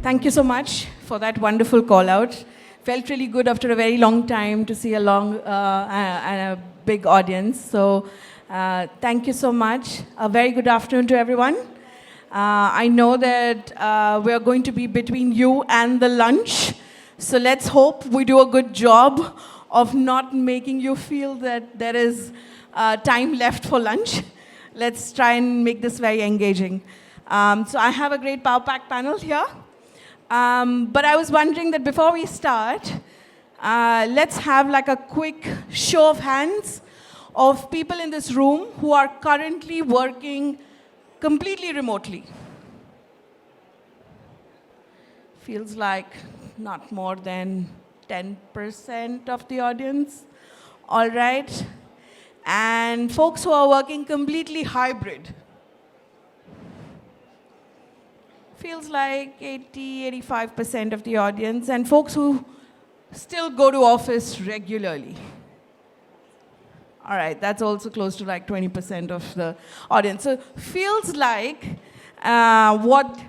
Thank you so much for that wonderful call out. Felt really good after a very long time to see a long and a big audience. So thank you so much. A very good afternoon to everyone. I know that we're going to be between you and the lunch. So let's hope we do a good job of not making you feel that there is time left for lunch. Let's try and make this very engaging. So I have a great Power Pack panel here. But I was wondering that before we start, let's have like a quick show of hands of people in this room who are currently working completely remotely. Feels like not more than 10% of the audience. All right. And folks who are working completely hybrid. Feels like 80, 85% of the audience. And folks who still go to office regularly. All right, that's also close to like 20% of the audience. So feels like what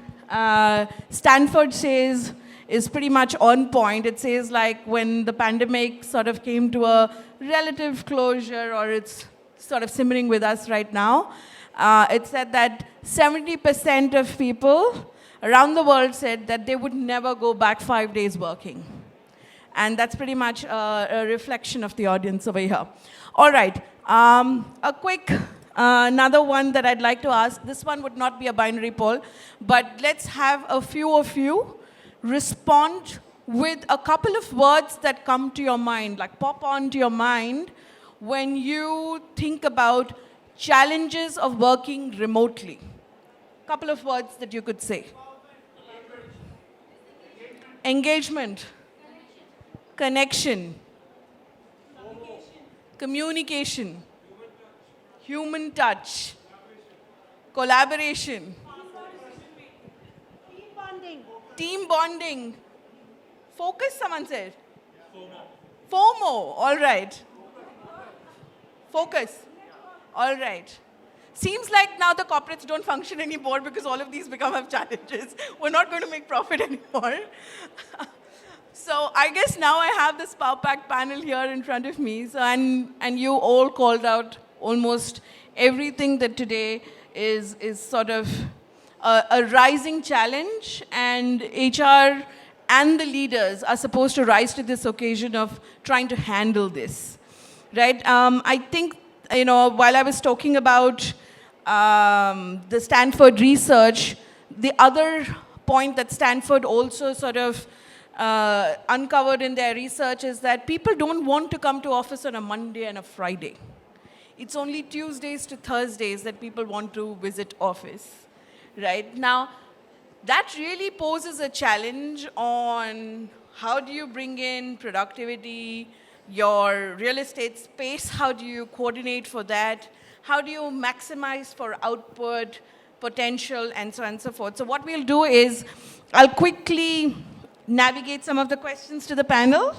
Stanford says is pretty much on point. It says like when the pandemic sort of came to a relative closure, or it's sort of simmering with us right now, it said that 70% of people around the world said that they would never go back 5 days working. And that's pretty much a reflection of the audience over here. All right, a quick another one that I'd like to ask. This one would not be a binary poll, but let's have a few of you respond with a couple of words that come to your mind, like pop onto your mind when you think about challenges of working remotely. Couple of words that you could say. Engagement. Connection. Communication. Human touch. Collaboration. Team bonding. Team bonding. Focus, someone said. FOMO. All right. Focus. All right. Seems like now the corporates don't function anymore because all of these become challenges. We're not going to make profit anymore. So I guess now I have this Power Pack panel here in front of me. So, and you all called out almost everything that today is sort of a rising challenge, and HR and the leaders are supposed to rise to this occasion of trying to handle this, right? I think, while I was talking about the Stanford research, the other point that Stanford also sort of uncovered in their research is that people don't want to come to office on a Monday and a Friday. It's only Tuesdays to Thursdays that people want to visit office, right? Now, that really poses a challenge on how do you bring in productivity, your real estate space, how do you coordinate for that, how do you maximize for output, potential, and so on and so forth. So what we'll do is I'll quickly navigate some of the questions to the panel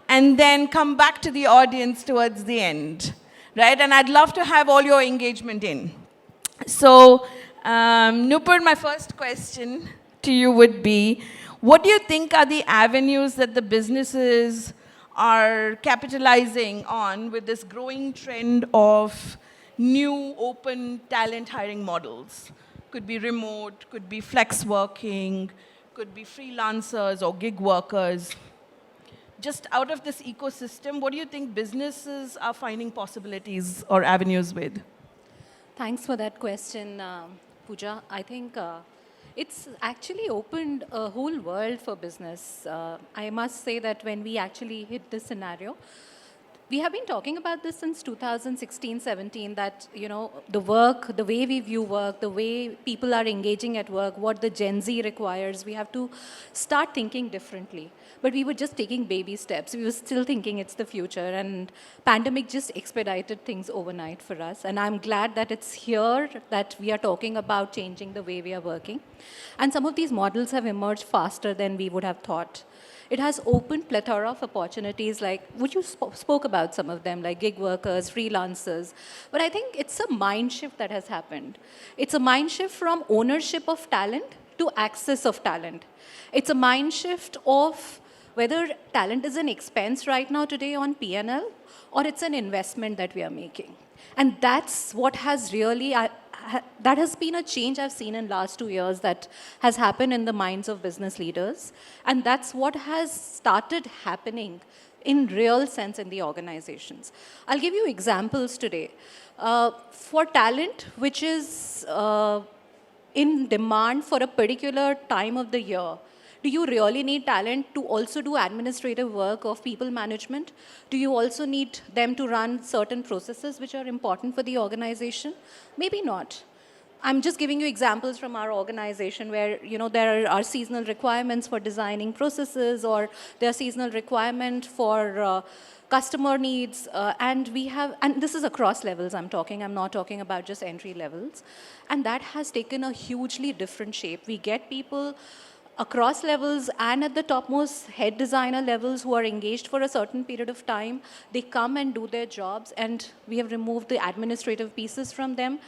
and then come back to the audience towards the end, right? And I'd love to have all your engagement in. So, Nupur, my first question to you would be, what do you think are the avenues that the businesses are capitalizing on with this growing trend of new open talent hiring models? Could be remote, could be flex working, could be freelancers or gig workers. Just out of this ecosystem, what do you think businesses are finding possibilities or avenues with? Thanks for that question, Puja. I think it's actually opened a whole world for business. I must say that when we actually hit this scenario, we have been talking about this since 2016-17, that, the work, the way we view work, the way people are engaging at work, what the Gen Z requires, we have to start thinking differently. But we were just taking baby steps. We were still thinking it's the future, and pandemic just expedited things overnight for us. And I'm glad that it's here that we are talking about changing the way we are working. And some of these models have emerged faster than we would have thought. It has opened plethora of opportunities, like what you spoke about some of them, like gig workers, freelancers. But I think it's a mind shift that has happened. It's a mind shift from ownership of talent to access of talent. It's a mind shift of whether talent is an expense right now today on P&L or it's an investment that we are making. And that's what has really, that has been a change I've seen in last 2 years that has happened in the minds of business leaders. And that's what has started happening in real sense in the organizations. I'll give you examples today. For talent, which is in demand for a particular time of the year, do you really need talent to also do administrative work of people management? Do you also need them to run certain processes which are important for the organization? Maybe not. I'm just giving you examples from our organization where there are seasonal requirements for designing processes, or there are seasonal requirement for customer needs, and this is across levels I'm not talking about just entry levels. And that has taken a hugely different shape. We get people across levels and at the topmost head designer levels who are engaged for a certain period of time. They come and do their jobs, and we have removed the administrative pieces from them,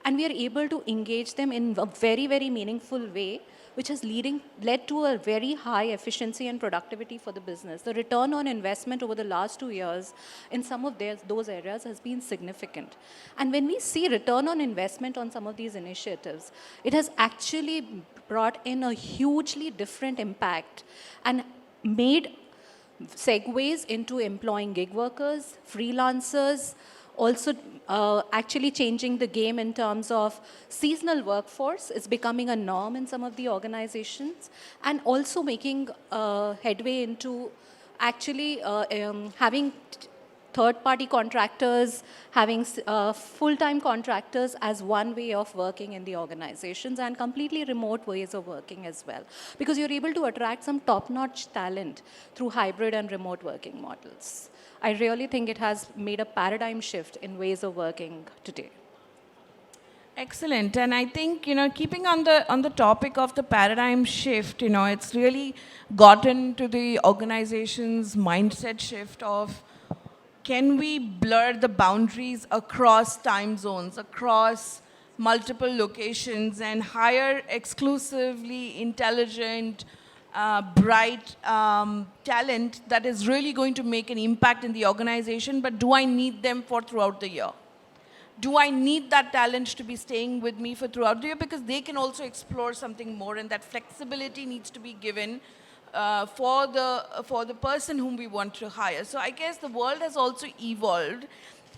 and we are able to engage them in a very, very meaningful way, which has led to a very high efficiency and productivity for the business. The return on investment over the last 2 years in some of those areas has been significant. And when we see return on investment on some of these initiatives, it has actually brought in a hugely different impact and made segues into employing gig workers, freelancers, also actually changing the game in terms of seasonal workforce is becoming a norm in some of the organizations, and also making headway into actually having third-party contractors, having full-time contractors as one way of working in the organizations, and completely remote ways of working as well. Because you're able to attract some top-notch talent through hybrid and remote working models. I really think it has made a paradigm shift in ways of working today. Excellent. And I think, keeping on the topic of the paradigm shift, it's really gotten to the organization's mindset shift of, can we blur the boundaries across time zones, across multiple locations, and hire exclusively intelligent, bright talent that is really going to make an impact in the organization, but do I need them for throughout the year? Do I need that talent to be staying with me for throughout the year? Because they can also explore something more, and that flexibility needs to be given for the person whom we want to hire. So I guess the world has also evolved.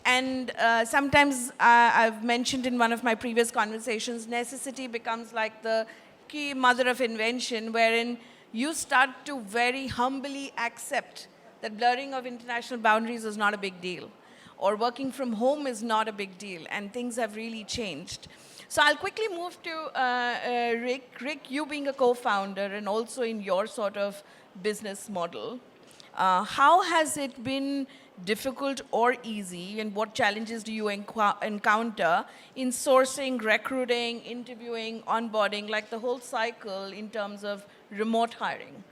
And sometimes I've mentioned in one of my previous conversations, necessity becomes like the key mother of invention, wherein you start to very humbly accept that blurring of international boundaries is not a big deal, or working from home is not a big deal, and things have really changed. So I'll quickly move to Rick. Rick, you being a co-founder and also in your sort of business model, how has it been difficult or easy, and what challenges do you encounter in sourcing, recruiting, interviewing, onboarding, like the whole cycle in terms of remote hiring?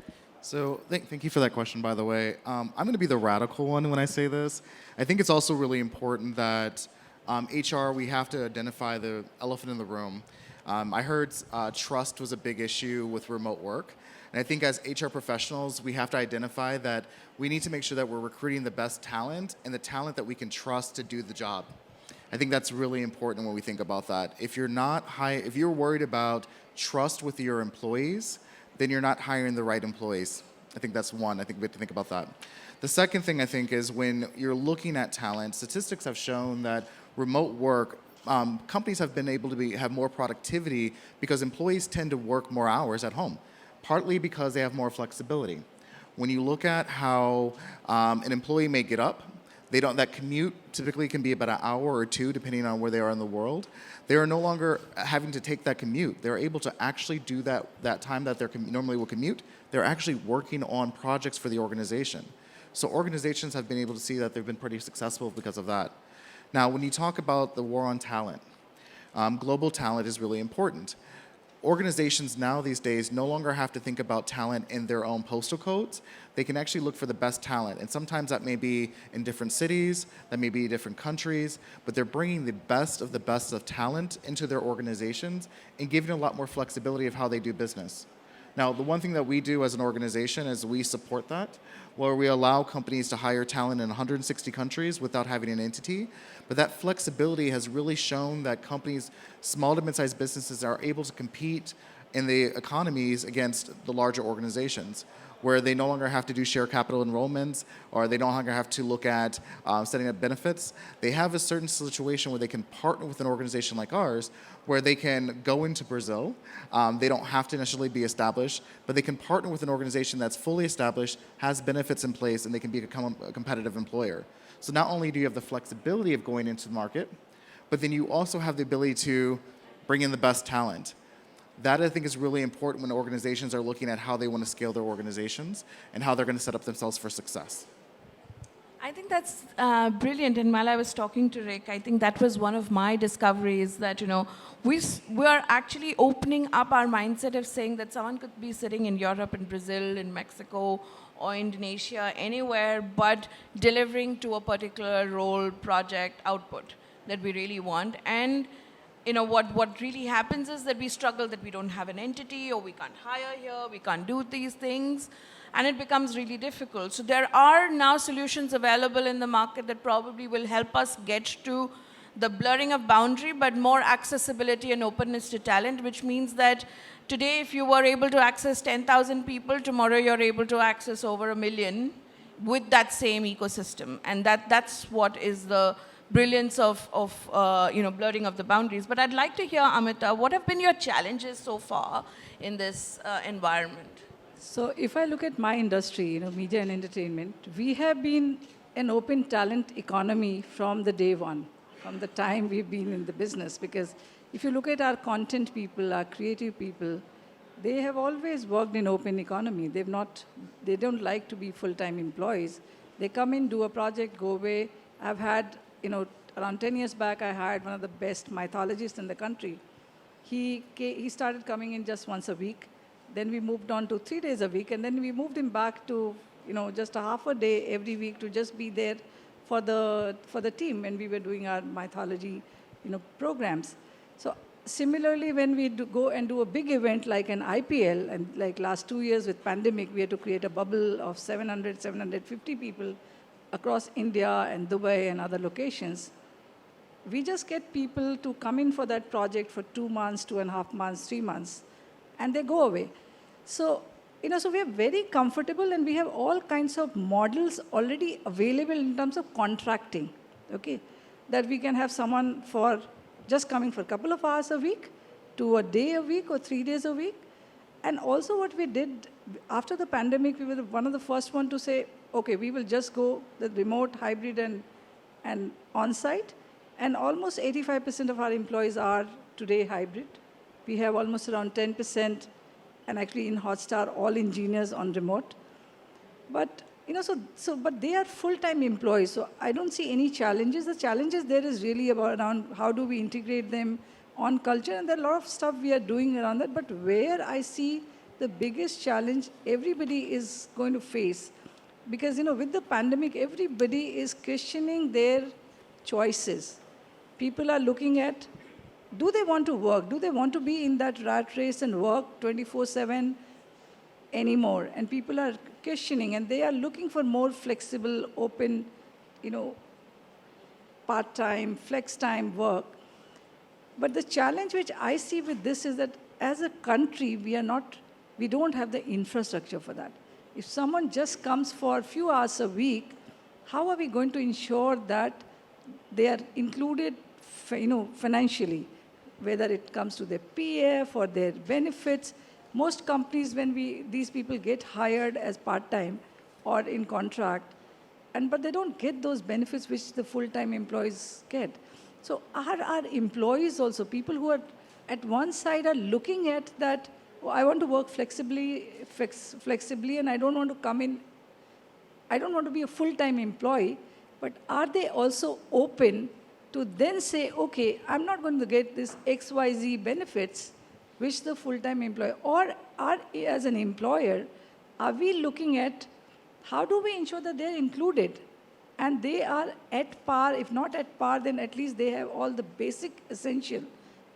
So thank you for that question, by the way. I'm going to be the radical one when I say this. I think it's also really important that HR, we have to identify the elephant in the room. I heard trust was a big issue with remote work. And I think as HR professionals, we have to identify that we need to make sure that we're recruiting the best talent and the talent that we can trust to do the job. I think that's really important when we think about that. If you're worried about trust with your employees, then you're not hiring the right employees. I think that's one. I think we have to think about that. The second thing I think is when you're looking at talent, statistics have shown that remote work, companies have been able to have more productivity because employees tend to work more hours at home, partly because they have more flexibility. When you look at how an employee may get up, that commute typically can be about an hour or two, depending on where they are in the world. They are no longer having to take that commute. They're able to actually do that time that they normally will commute. They're actually working on projects for the organization. So organizations have been able to see that they've been pretty successful because of that. Now, when you talk about the war on talent, global talent is really important. organizations now these days no longer have to think about talent in their own postal codes. They can actually look for the best talent. And sometimes that may be in different cities, that may be different countries, but they're bringing the best of talent into their organizations and giving a lot more flexibility of how they do business. Now, the one thing that we do as an organization is we support that, where we allow companies to hire talent in 160 countries without having an entity. But that flexibility has really shown that companies, small to mid-sized businesses, are able to compete in the economies against the larger organizations, where they no longer have to do share capital enrollments, or they no longer have to look at setting up benefits. They have a certain situation where they can partner with an organization like ours, where they can go into Brazil. They don't have to necessarily be established, but they can partner with an organization that's fully established, has benefits in place, and they can become a competitive employer. So not only do you have the flexibility of going into the market, but then you also have the ability to bring in the best talent. That, I think, is really important when organizations are looking at how they want to scale their organizations and how they're going to set up themselves for success. I think that's brilliant. And while I was talking to Rick, I think that was one of my discoveries that, we are actually opening up our mindset of saying that someone could be sitting in Europe, in Brazil, in Mexico, or Indonesia, anywhere, but delivering to a particular role, project, output that we really want. And what really happens is that we struggle that we don't have an entity, or we can't hire here, we can't do these things, and it becomes really difficult. So there are now solutions available in the market that probably will help us get to the blurring of boundary, but more accessibility and openness to talent, which means that today, if you were able to access 10,000 people, tomorrow you're able to access over 1 million with that same ecosystem. And that's what is the brilliance of blurring of the boundaries. But I'd like to hear, Amita, what have been your challenges so far in this environment? So if I look at my industry, media and entertainment, we have been an open talent economy from the day one, from the time we've been in the business. Because if you look at our content people, our creative people, they have always worked in open economy. They don't like to be full-time employees. They come in, do a project, go away. I've had around 10 years back, I hired one of the best mythologists in the country. He started coming in just once a week. Then we moved on to 3 days a week, and then we moved him back to, just a half a day every week to just be there for the team when we were doing our mythology, programs. So similarly, when we go and do a big event like an IPL, and like last 2 years with pandemic, we had to create a bubble of 700, 750 people across India and Dubai and other locations. We just get people to come in for that project for 2 months, 2.5 months, 3 months, and they go away. So, so we are very comfortable, and we have all kinds of models already available in terms of contracting, okay? That we can have someone for just coming for a couple of hours a week, to a day a week or 3 days a week. And also what we did after the pandemic, we were one of the first one to say, okay, we will just go the remote, hybrid, and on-site. And almost 85% of our employees are today hybrid. We have almost around 10%, and actually in Hotstar, all engineers on remote. But but they are full-time employees, so I don't see any challenges. The challenges there is really around how do we integrate them on culture, and there are a lot of stuff we are doing around that. But where I see the biggest challenge everybody is going to face, because with the pandemic, everybody is questioning their choices. People are looking at, do they want to work? Do they want to be in that rat race and work 24/7 anymore? And people are questioning, and they are looking for more flexible, open, part-time, flex-time work. But the challenge which I see with this is that as a country, we don't have the infrastructure for that. If someone just comes for a few hours a week, how are we going to ensure that they are included, financially, whether it comes to their PF or their benefits? Most companies, when these people get hired as part-time or in contract, but they don't get those benefits which the full-time employees get. So our employees also, people who are at one side are looking at that, I want to work flexibly, and I don't want to come in, I don't want to be a full-time employee, but are they also open to then say, okay, I'm not going to get this XYZ benefits, which the full-time employee, or as an employer, are we looking at how do we ensure that they're included and they are at par, if not at par, then at least they have all the basic essential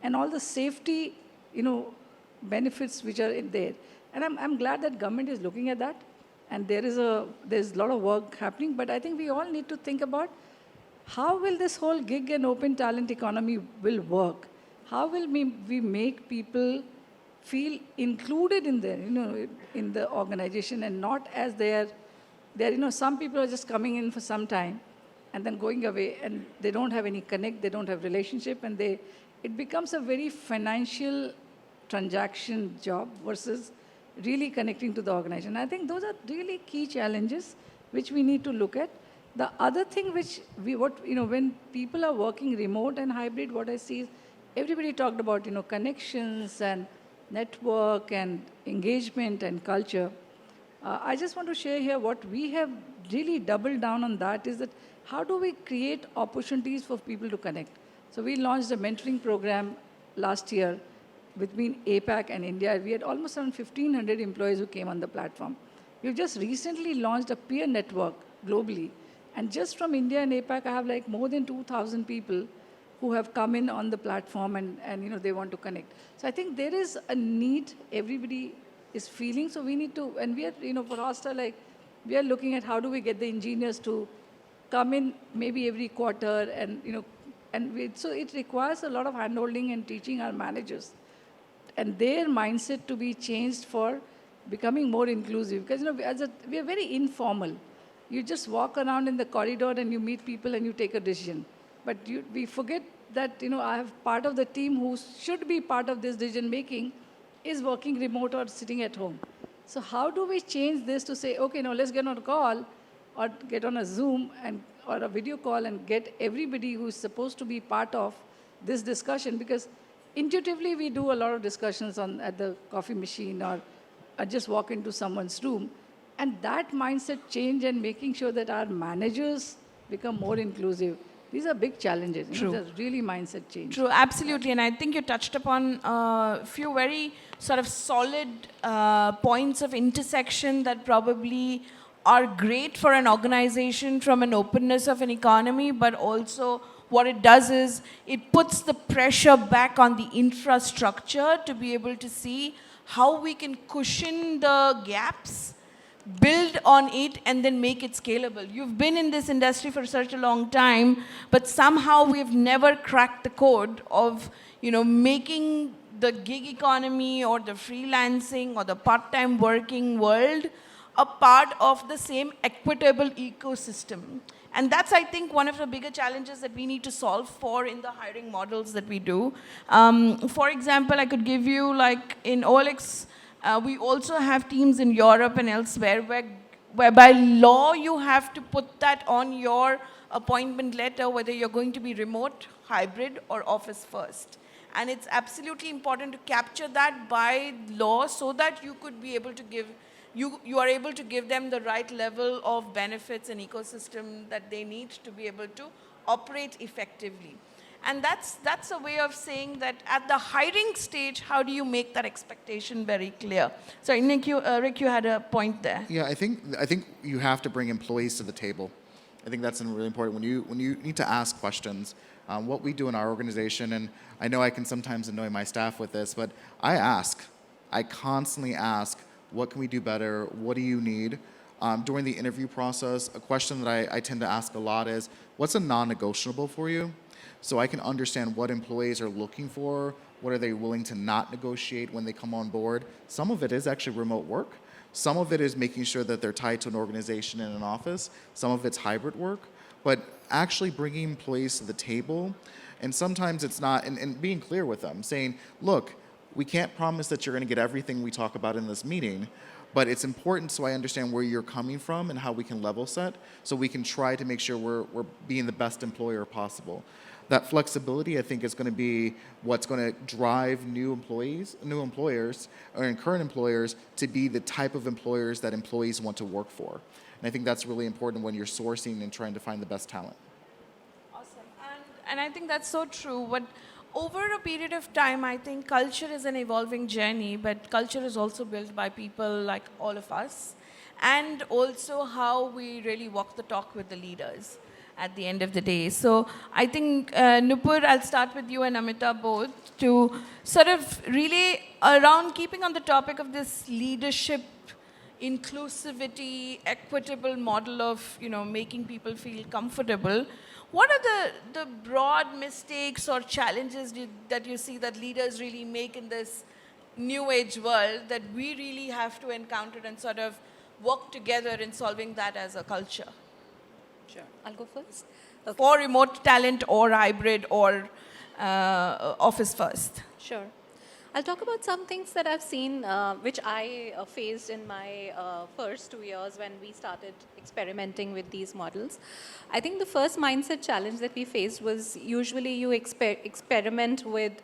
and all the safety, benefits which are in there. And I'm glad that government is looking at that. And there's a lot of work happening, but I think we all need to think about how will this whole gig and open talent economy will work? How will we make people feel included in in the organization and not as some people are just coming in for some time and then going away and they don't have any connect, they don't have relationship, and it becomes a very financial transaction job versus really connecting to the organization. I think those are really key challenges which we need to look at. The other thing which when people are working remote and hybrid, what I see is everybody talked about, connections and network and engagement and culture. I just want to share here what we have really doubled down on that is that how do we create opportunities for people to connect? So we launched a mentoring program last year between APAC and India. We had almost around 1,500 employees who came on the platform. We've just recently launched a peer network globally. And just from India and APAC, I have like more than 2,000 people who have come in on the platform and they want to connect. So I think there is a need everybody is feeling. So we need to, and we are, for Hosta, like, we are looking at how do we get the engineers to come in maybe every quarter so it requires a lot of handholding and teaching our managers and their mindset to be changed for becoming more inclusive. Because, we are very informal. You just walk around in the corridor and you meet people and you take a decision. But we forget that, I have part of the team who should be part of this decision making is working remote or sitting at home. So how do we change this to say, okay, let's get on a call or get on a Zoom or a video call and get everybody who is supposed to be part of this discussion? Because intuitively, we do a lot of discussions at the coffee machine or just walk into someone's room. And that mindset change and making sure that our managers become more inclusive, these are big challenges. True. These are really mindset change. True, absolutely. And I think you touched upon a few very sort of solid points of intersection that probably are great for an organization from an openness of an economy, but also what it does is it puts the pressure back on the infrastructure to be able to see how we can cushion the gaps, build on it, and then make it scalable. You've been in this industry for such a long time, but somehow we've never cracked the code of, making the gig economy or the freelancing or the part-time working world a part of the same equitable ecosystem. And that's, I think, one of the bigger challenges that we need to solve for in the hiring models that we do. For example, I could give you, like in OLX, we also have teams in Europe and elsewhere where by law you have to put that on your appointment letter, whether you're going to be remote, hybrid, or office first. And it's absolutely important to capture that by law so that you could be able to give you are able to give them the right level of benefits and ecosystem that they need to be able to operate effectively. And that's a way of saying that at the hiring stage, how do you make that expectation very clear? So, Rick, you had a point there. Yeah, I think you have to bring employees to the table. I think that's really important when you need to ask questions. What we do in our organization, and I know I can sometimes annoy my staff with this, but I constantly ask, what can we do better? What do you need? During the interview process, a question that I tend to ask a lot is, what's a non-negotiable for you? So I can understand what employees are looking for, what are they willing to not negotiate when they come on board. Some of it is actually remote work. Some of it is making sure that they're tied to an organization in an office. Some of it's hybrid work. But actually bringing employees to the table, and sometimes it's not, and being clear with them, saying, look, we can't promise that you're going to get everything we talk about in this meeting, but it's important so I understand where you're coming from and how we can level set so we can try to make sure we're being the best employer possible. That flexibility, I think, is going to be what's going to drive new employers, or current employers to be the type of employers that employees want to work for. And I think that's really important when you're sourcing and trying to find the best talent. Awesome. And I think that's so true. What over a period of time, I think culture is an evolving journey, but culture is also built by people like all of us, and also how we really walk the talk with the leaders at the end of the day. So I think, Nupur, I'll start with you and Amita both to sort of really around keeping on the topic of this leadership inclusivity, equitable model of, making people feel comfortable. What are the broad mistakes or challenges that you see that leaders really make in this new age world that we really have to encounter and sort of work together in solving that as a culture? Sure. I'll go first. Okay. For remote talent or hybrid or office first. Sure. I'll talk about some things that I've seen, which I faced in my first 2 years when we started experimenting with these models. I think the first mindset challenge that we faced was usually you experiment with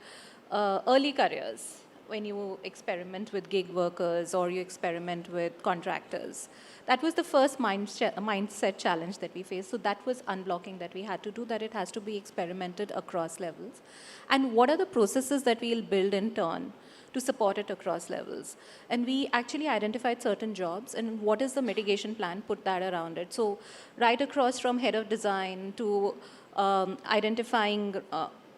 early careers when you experiment with gig workers or you experiment with contractors. That was the first mindset challenge that we faced. So that was unblocking that we had to do, that it has to be experimented across levels. And what are the processes that we'll build in turn to support it across levels? And we actually identified certain jobs and what is the mitigation plan, put that around it. So right across from head of design to identifying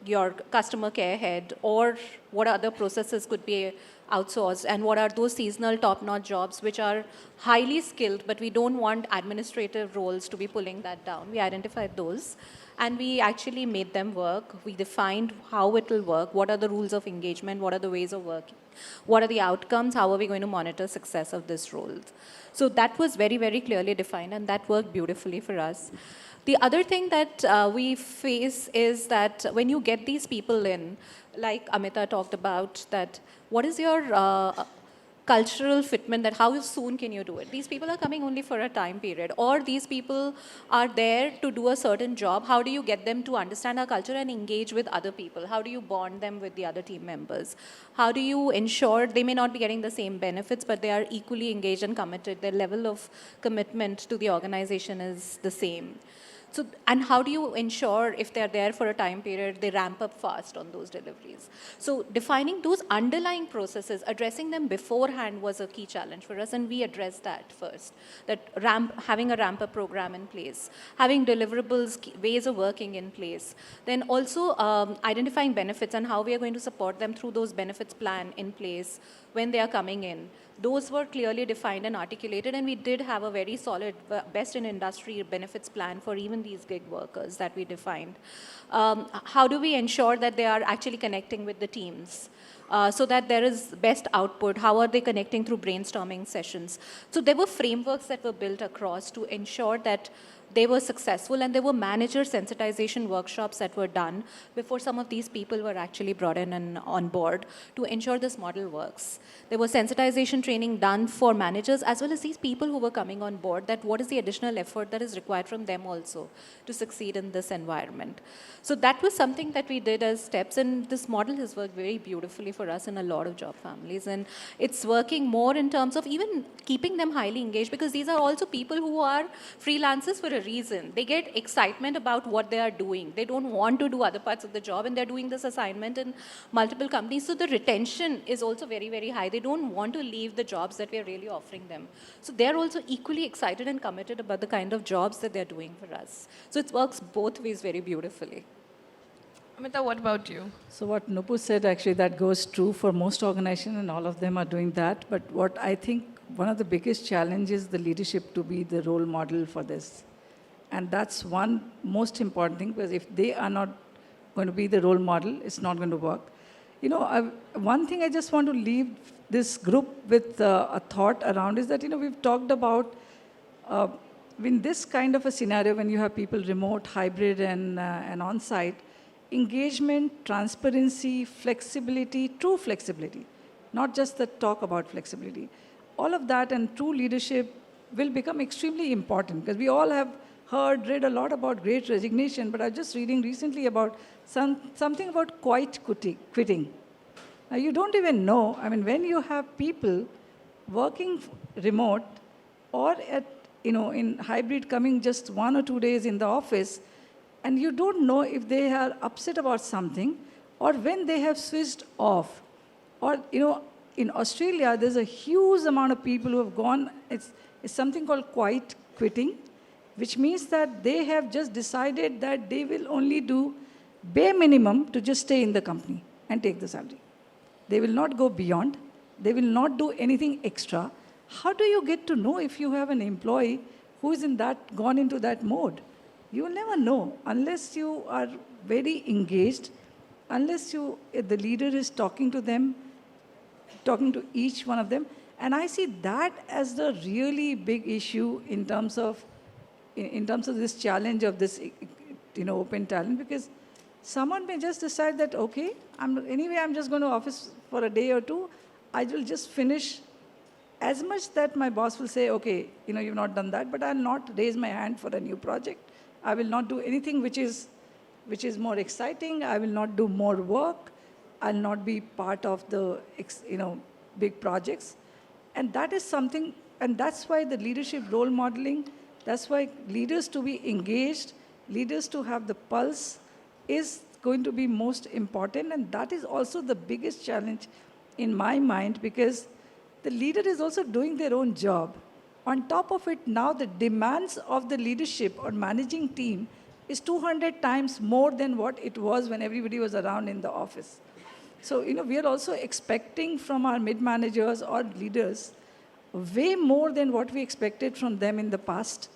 your customer care head, or what other processes could be outsourced, and what are those seasonal top-notch jobs which are highly skilled, but we don't want administrative roles to be pulling that down. We identified those, and we actually made them work. We defined how it will work, what are the rules of engagement, what are the ways of working, what are the outcomes, how are we going to monitor success of this role. So that was very, very clearly defined, and that worked beautifully for us. The other thing that we face is that when you get these people in, like Amita talked about, that what is your cultural fitment, that how soon can you do it? These people are coming only for a time period, or these people are there to do a certain job. How do you get them to understand our culture and engage with other people? How do you bond them with the other team members? How do you ensure they may not be getting the same benefits, but they are equally engaged and committed? Their level of commitment to the organization is the same. So, and how do you ensure if they're there for a time period, they ramp up fast on those deliveries? So defining those underlying processes, addressing them beforehand was a key challenge for us, and we addressed that first. That having a ramp-up program in place, having deliverables, ways of working in place, then also identifying benefits and how we are going to support them through those benefits plan in place when they are coming in. Those were clearly defined and articulated, and we did have a very solid best in industry benefits plan for even these gig workers that we defined. How do we ensure that they are actually connecting with the teams? So that there is best output. How are they connecting through brainstorming sessions? So there were frameworks that were built across to ensure that they were successful, and there were manager sensitization workshops that were done before some of these people were actually brought in and on board to ensure this model works. There was sensitization training done for managers as well as these people who were coming on board, that what is the additional effort that is required from them also to succeed in this environment. So that was something that we did as steps, and this model has worked very beautifully for us in a lot of job families, and it's working more in terms of even keeping them highly engaged, because these are also people who are freelancers for a reason. They get excitement about what they are doing. They don't want to do other parts of the job, and they're doing this assignment in multiple companies. So the retention is also very, very high. They don't want to leave the jobs that we are really offering them. So they're also equally excited and committed about the kind of jobs that they're doing for us. So it works both ways very beautifully. Amita, what about you? So what Nupur said, actually, that goes true for most organizations, and all of them are doing that. But what I think one of the biggest challenges is the leadership to be the role model for this. And that's one most important thing, because if they are not going to be the role model, it's not going to work. You know, one thing I just want to leave this group with a thought around is that, we've talked about in this kind of a scenario, when you have people remote, hybrid, and on-site, engagement, transparency, flexibility, true flexibility, not just the talk about flexibility. All of that and true leadership will become extremely important, because we all have read a lot about great resignation, but I was just reading recently about something about quiet quitting. Now, you don't even know, when you have people working remote or in hybrid, coming just 1 or 2 days in the office, and you don't know if they are upset about something, or when they have switched off. Or, in Australia, there's a huge amount of people who have gone, it's something called quiet quitting, which means that they have just decided that they will only do bare minimum to just stay in the company and take the salary. They will not go beyond. They will not do anything extra. How do you get to know if you have an employee who is gone into that mode? You will never know unless you are very engaged, unless the leader is talking to them, talking to each one of them. And I see that as the really big issue in terms of this challenge of this, open talent, because someone may just decide that, okay, I'm just going to office for a day or two. I will just finish as much that my boss will say, okay, you've not done that, but I'll not raise my hand for a new project. I will not do anything which is more exciting. I will not do more work. I'll not be part of the, big projects. And that is something, and that's why the leadership role modeling, that's why leaders to be engaged, leaders to have the pulse is going to be most important. And that is also the biggest challenge in my mind, because the leader is also doing their own job. On top of it, now the demands of the leadership or managing team is 200 times more than what it was when everybody was around in the office. So, we are also expecting from our mid-managers or leaders way more than what we expected from them in the past.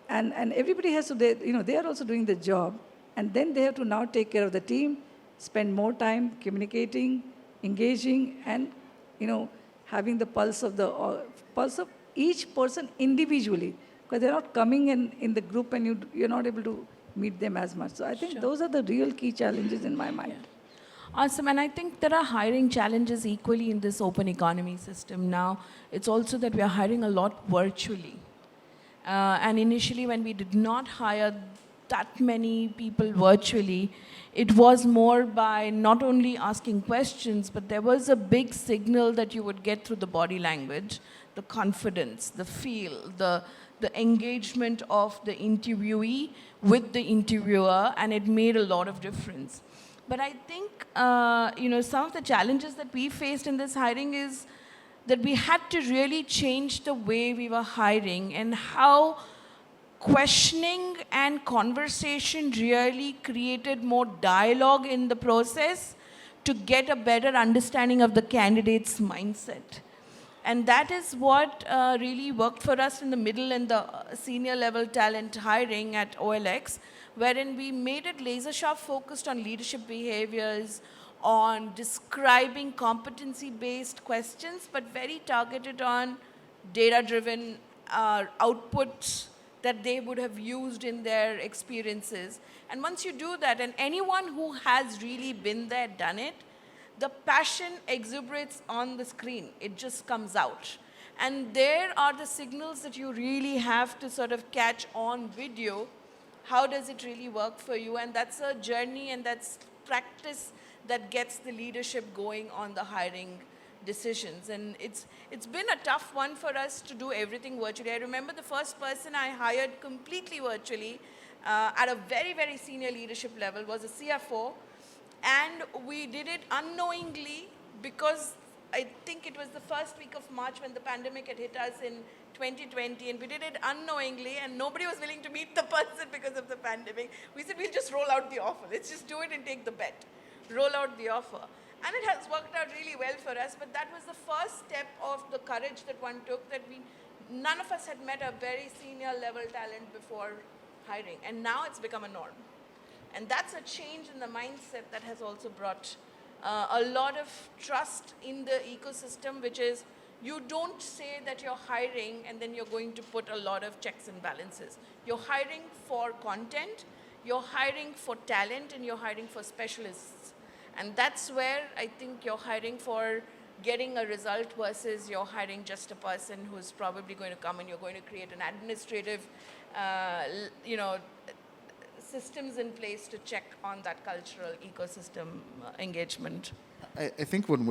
And everybody has to, they are also doing the job. And then they have to now take care of the team, spend more time communicating, engaging, and, having the pulse of each person individually, because they're not coming in the group and you're not able to meet them as much. So I think those are the real key challenges in my mind. Yeah. Awesome, and I think there are hiring challenges equally in this open economy system now. It's also that we are hiring a lot virtually. And initially when we did not hire that many people virtually, it was more by not only asking questions, but there was a big signal that you would get through the body language, the confidence, the feel, the engagement of the interviewee with the interviewer, and it made a lot of difference. But I think, some of the challenges that we faced in this hiring is that we had to really change the way we were hiring and how questioning and conversation really created more dialogue in the process to get a better understanding of the candidate's mindset. And that is what really worked for us in the middle and the senior level talent hiring at OLX, wherein we made it laser sharp focused on leadership behaviors, on describing competency-based questions, but very targeted on data-driven outputs that they would have used in their experiences. And once you do that, and anyone who has really been there, done it, the passion exuberates on the screen. It just comes out. And there are the signals that you really have to sort of catch on video. How does it really work for you? And that's a journey, and that's practice that gets the leadership going on the hiring decisions. And it's been a tough one for us to do everything virtually. I remember the first person I hired completely virtually at a very, very senior leadership level was a CFO. And we did it unknowingly because I think it was the first week of March when the pandemic had hit us in 2020, and we did it unknowingly, and nobody was willing to meet the person because of the pandemic. We said, we'll just roll out the offer. Let's just do it and take the bet. Roll out the offer. And it has worked out really well for us, but that was the first step of the courage that one took, that none of us had met a very senior level talent before hiring, and now it's become a norm. And that's a change in the mindset that has also brought a lot of trust in the ecosystem, which is you don't say that you're hiring and then you're going to put a lot of checks and balances. You're hiring for content, you're hiring for talent, and you're hiring for specialists. And that's where I think you're hiring for getting a result versus you're hiring just a person who's probably going to come and you're going to create an administrative, systems in place to check on that cultural ecosystem engagement. I think when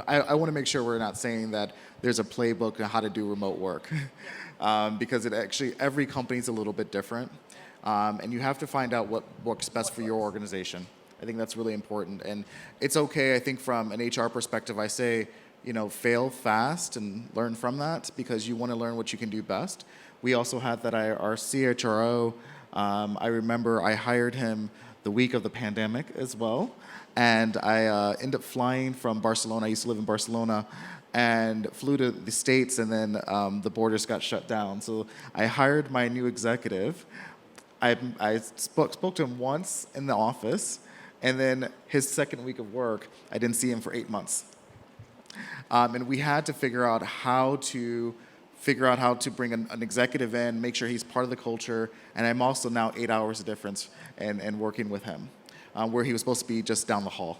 I want to make sure we're not saying that there's a playbook on how to do remote work, because every company is a little bit different, and you have to find out what works best for your organization. I think that's really important. And it's okay, I think from an HR perspective, I say, fail fast and learn from that because you want to learn what you can do best. We also had that our CHRO, I remember I hired him the week of the pandemic as well. And I ended up flying from Barcelona. I used to live in Barcelona and flew to the States, and then the borders got shut down. So I hired my new executive. I spoke to him once in the office, and then his second week of work, I didn't see him for 8 months. And we had to figure out how to bring an executive in, make sure he's part of the culture, and I'm also now 8 hours of difference and working with him, where he was supposed to be just down the hall.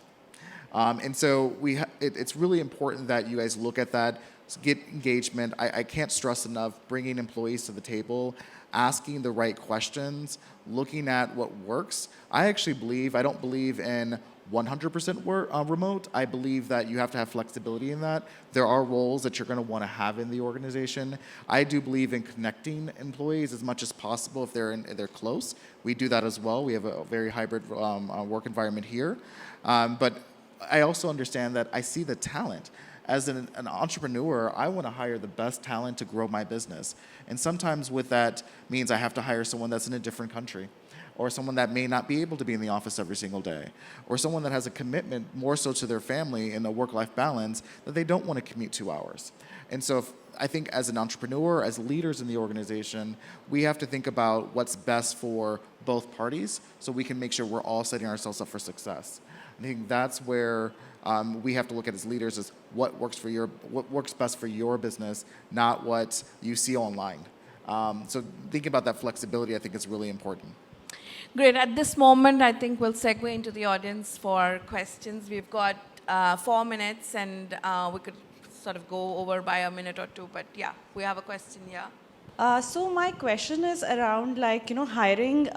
And so it's really important that you guys look at that, get engagement. I can't stress enough bringing employees to the table, asking the right questions, looking at what works. I don't believe in 100% remote. I believe that you have to have flexibility in that. There are roles that you're going to want to have in the organization. I do believe in connecting employees as much as possible if they're close. We do that as well. We have a very hybrid work environment here. But I also understand that I see the talent. As an entrepreneur, I want to hire the best talent to grow my business. And sometimes with that means I have to hire someone that's in a different country, or someone that may not be able to be in the office every single day, or someone that has a commitment more so to their family and a work-life balance that they don't want to commute 2 hours. And so I think as an entrepreneur, as leaders in the organization, we have to think about what's best for both parties so we can make sure we're all setting ourselves up for success. I think that's where we have to look at as leaders is what works best for your business, not what you see online. So thinking about that flexibility, I think is really important. Great. At this moment, I think we'll segue into the audience for questions. We've got 4 minutes, and we could sort of go over by a minute or two. But yeah, we have a question here. So my question is around hiring.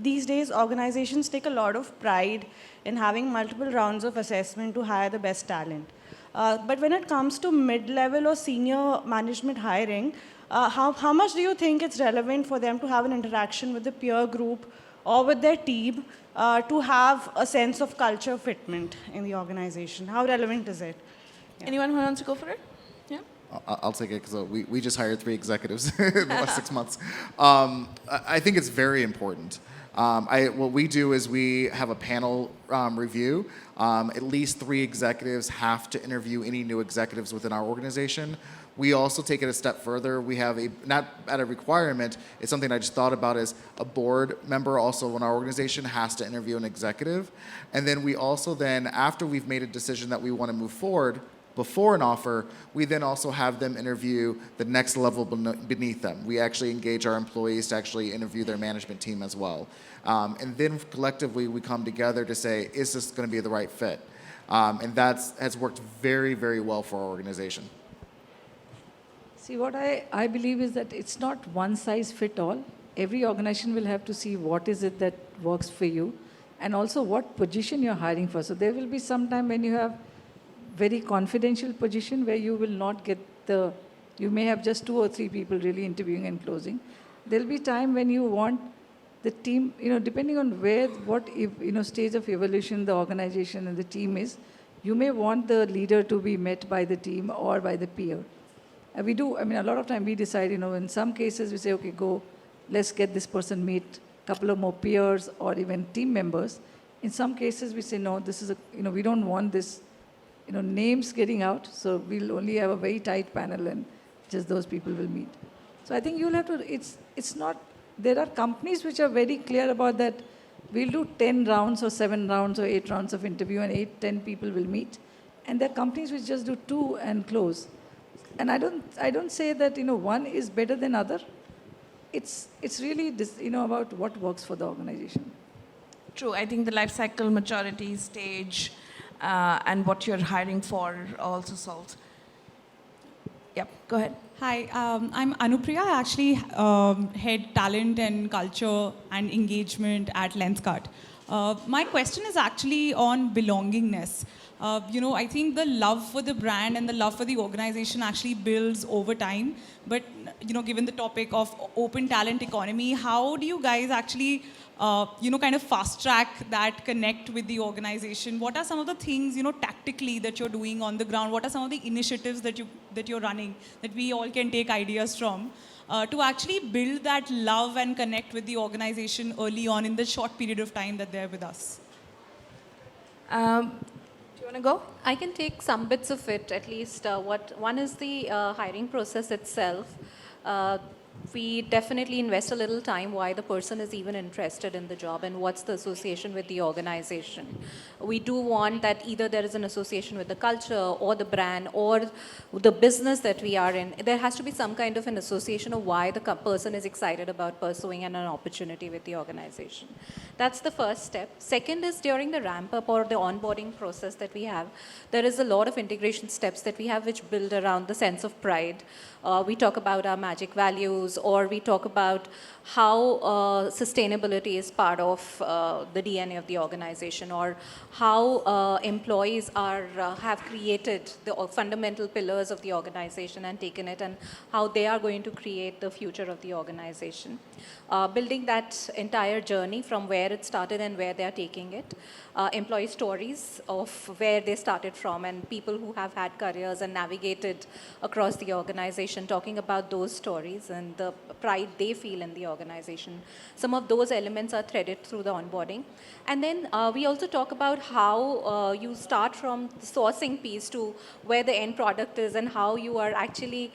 These days organizations take a lot of pride in having multiple rounds of assessment to hire the best talent. But when it comes to mid-level or senior management hiring, how much do you think it's relevant for them to have an interaction with the peer group or with their team to have a sense of culture fitment in the organization? How relevant is it? Yeah. Anyone who wants to go for it? Yeah. I'll take it because we just hired 3 executives in the last 6 months. I think it's very important. What we do is we have a panel review. At least 3 executives have to interview any new executives within our organization. We also take it a step further. We have not at a requirement, it's something I just thought about is a board member also in our organization has to interview an executive. And then we also after we've made a decision that we want to move forward, before an offer, we then also have them interview the next level beneath them. We actually engage our employees to actually interview their management team as well. And then collectively we come together to say, is this going to be the right fit? And that has worked very, very well for our organization. See, what I believe is that it's not one size fit all. Every organization will have to see what is it that works for you and also what position you're hiring for. So there will be some time when you have very confidential position where you will not get you may have just 2 or 3 people really interviewing and closing. There'll be time when you want the team, depending on what stage of evolution the organization and the team is, you may want the leader to be met by the team or by the peer. A lot of time we decide, in some cases we say, okay, go, let's get this person meet a couple of more peers or even team members. In some cases we say, no, this is we don't want this, names getting out, so we'll only have a very tight panel and just those people will meet. So I think you'll have to, it's not, there are companies which are very clear about that we'll do 10 rounds or 7 rounds or 8 rounds of interview and 10 people will meet. And there are companies which just do 2 and close. And I don't say that, one is better than other. It's really about what works for the organization. True. I think the life cycle maturity stage and what you're hiring for also solves. Yep, go ahead. Hi, I'm Anupriya. I actually head talent and culture and engagement at Lenskart. My question is actually on belongingness. I think the love for the brand and the love for the organization actually builds over time. But, given the topic of open talent economy, how do you guys actually kind of fast track that connect with the organization? What are some of the things, tactically that you're doing on the ground? What are some of the initiatives that you're running that we all can take ideas from to actually build that love and connect with the organization early on in the short period of time that they're with us? Do you want to go? I can take some bits of it, at least. One is the hiring process itself. We definitely invest a little time why the person is even interested in the job and what's the association with the organization. We do want that either there is an association with the culture or the brand or the business that we are in. There has to be some kind of an association of why the person is excited about pursuing an opportunity with the organization. That's the first step. Second is during the ramp up or the onboarding process that we have, there is a lot of integration steps that we have which build around the sense of pride. We talk about our magic values, or we talk about how sustainability is part of the DNA of the organization, or how employees have created the fundamental pillars of the organization and taken it, and how they are going to create the future of the organization. Building that entire journey from where it started and where they are taking it. Employee stories of where they started from and people who have had careers and navigated across the organization, talking about those stories and the pride they feel in the organization. Some of those elements are threaded through the onboarding. And then we also talk about how you start from the sourcing piece to where the end product is and how you are actually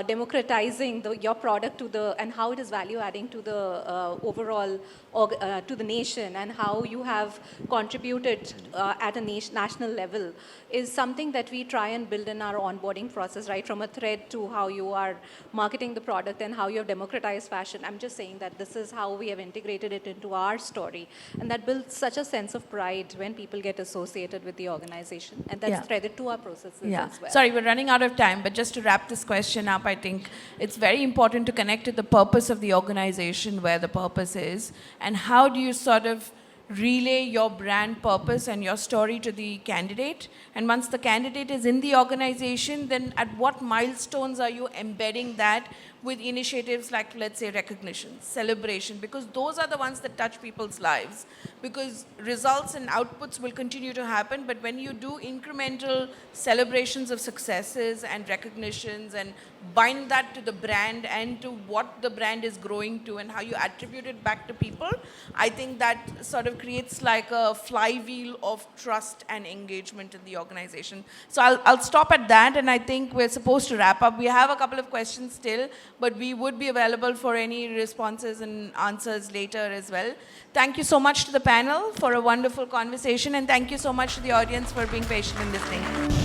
democratizing your product and how it is value adding to the overall to the nation, and how you have contributed at a national level is something that we try and build in our onboarding process, right from a thread to how you are marketing the product and how you have democratized fashion. I'm just saying that this is how we have integrated it into our story, and that builds such a sense of pride when people get associated with the organization, and that's threaded to our processes as well. Sorry, we're running out of time, but just to wrap this question up, I think it's very important to connect to the purpose of the organization, where the purpose is, and how do you sort of relay your brand purpose and your story to the candidate. And once the candidate is in the organization, then at what milestones are you embedding that with initiatives like, let's say, recognition, celebration, because those are the ones that touch people's lives. Because results and outputs will continue to happen, but when you do incremental celebrations of successes and recognitions and bind that to the brand and to what the brand is growing to and how you attribute it back to people, I think that sort of creates like a flywheel of trust and engagement in the organization. So I'll stop at that, and I think we're supposed to wrap up. We have a couple of questions still, but we would be available for any responses and answers later as well. Thank you so much to the panel for a wonderful conversation, and thank you so much to the audience for being patient in listening.